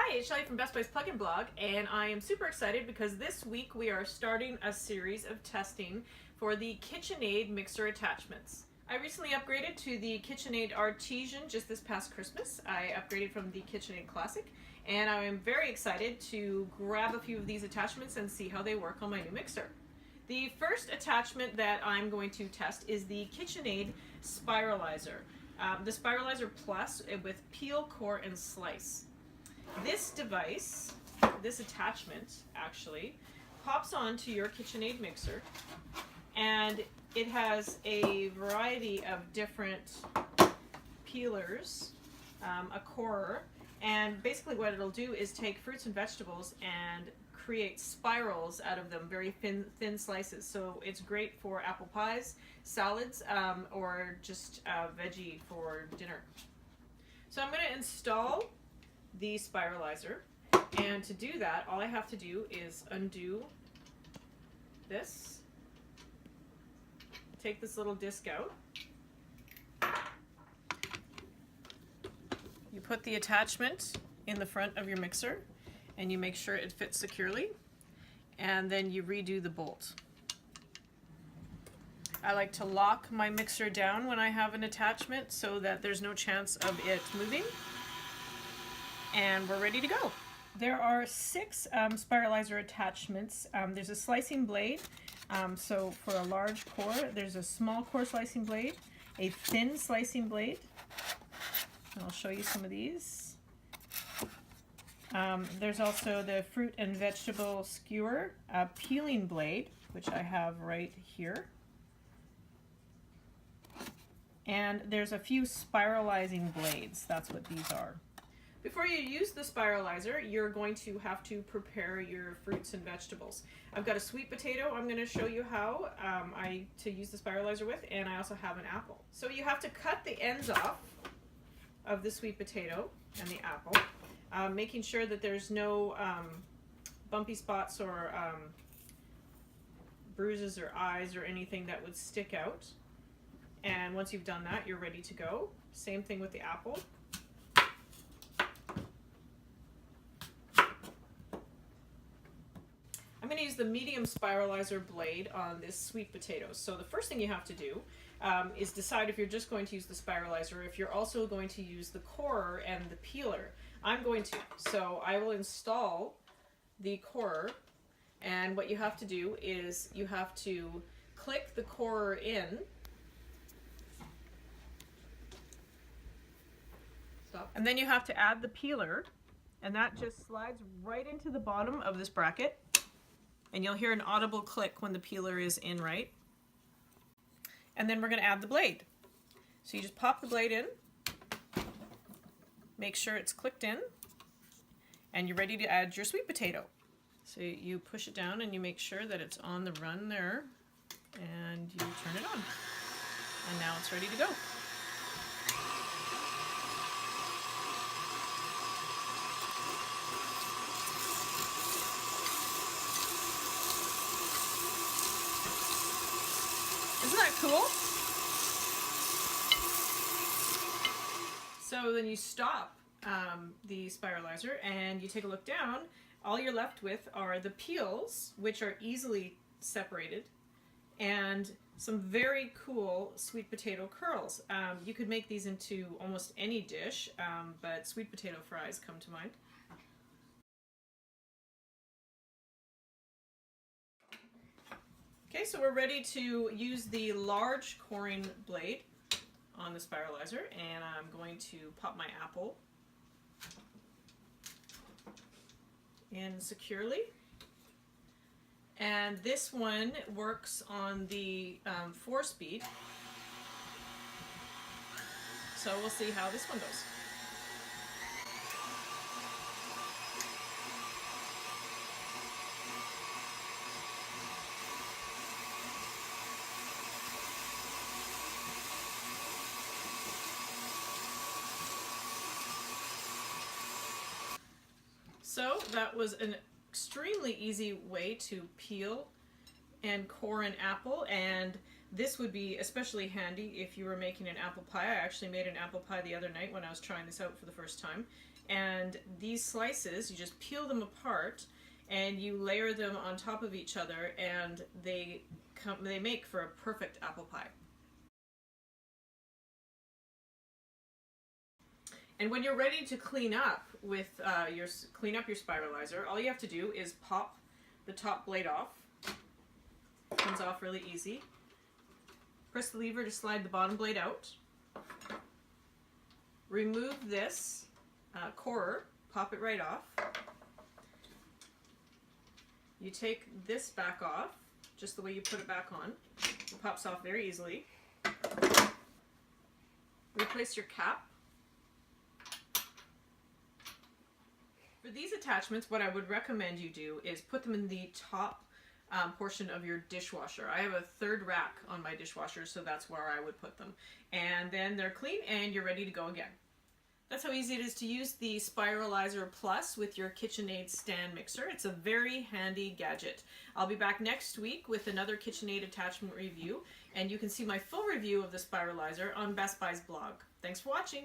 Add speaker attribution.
Speaker 1: Hi, it's Shelly from Best Buy's Plugin Blog, and I am super excited because this week we are starting a series of testing for the KitchenAid mixer attachments. I recently upgraded to the KitchenAid Artesian just this past Christmas. I upgraded from the KitchenAid Classic, and I am very excited to grab a few of these attachments and see how they work on my new mixer. The first attachment that I'm going to test is the KitchenAid Spiralizer. The Spiralizer Plus with peel, core, and slice. This device, this attachment actually, pops onto your KitchenAid mixer, and it has a variety of different peelers, a corer, and basically what it'll do is take fruits and vegetables and create spirals out of them, very thin slices. So it's great for apple pies, salads, or just veggie for dinner. So I'm going to install the Spiralizer, and to do that all I have to do is undo this, take this little disc out, you put the attachment in the front of your mixer and you make sure it fits securely, and then you redo the bolt. I like to lock my mixer down when I have an attachment so that there's no chance of it moving. And we're ready to go. There are 6 Spiralizer attachments. There's a slicing blade, so for a large core, there's a small core slicing blade, a thin slicing blade. I'll show you some of these. There's also the fruit and vegetable skewer, a peeling blade, which I have right here. And there's a few spiralizing blades. That's what these are. Before you use the Spiralizer, you're going to have to prepare your fruits and vegetables. I've got a sweet potato I'm going to show you how to use the Spiralizer with, and I also have an apple. So you have to cut the ends off of the sweet potato and the apple, making sure that there's no bumpy spots or bruises or eyes or anything that would stick out. And once you've done that, you're ready to go. Same thing with the apple. I'm going to use the medium Spiralizer blade on this sweet potato. So the first thing you have to do is decide if you're just going to use the Spiralizer, if you're also going to use the corer and the peeler. I'm going to. So I will install the corer, and what you have to do is you have to click the corer in. Stop. And then you have to add the peeler, and that just slides right into the bottom of this bracket. And you'll hear an audible click when the peeler is in right. And then we're going to add the blade. So you just pop the blade in, make sure it's clicked in, and you're ready to add your sweet potato. So you push it down and you make sure that it's on the run there, and you turn it on. And now it's ready to go. Isn't that cool? So then you stop the Spiralizer and you take a look down. All you're left with are the peels, which are easily separated, and some very cool sweet potato curls. You could make these into almost any dish, but sweet potato fries come to mind. Okay, so we're ready to use the large Corine blade on the Spiralizer, and I'm going to pop my apple in securely. And this one works on the 4-speed, so we'll see how this one goes. So that was an extremely easy way to peel and core an apple, and This would be especially handy if you were making an apple pie. I actually made an apple pie the other night when I was trying this out for the first time. And these slices, you just peel them apart and you layer them on top of each other, and they make for a perfect apple pie. And when you're ready to clean up with your Spiralizer, all you have to do is pop the top blade off. It comes off really easy. Press the lever to slide the bottom blade out. Remove this corer, pop it right off. You take this back off, just the way you put it back on. It pops off very easily. Replace your cap. For these attachments, what I would recommend you do is put them in the top portion of your dishwasher. I have a third rack on my dishwasher, so that's where I would put them. And then they're clean and you're ready to go again. That's how easy it is to use the Spiralizer Plus with your KitchenAid stand mixer. It's a very handy gadget. I'll be back next week with another KitchenAid attachment review, and you can see my full review of the Spiralizer on Best Buy's blog. Thanks for watching.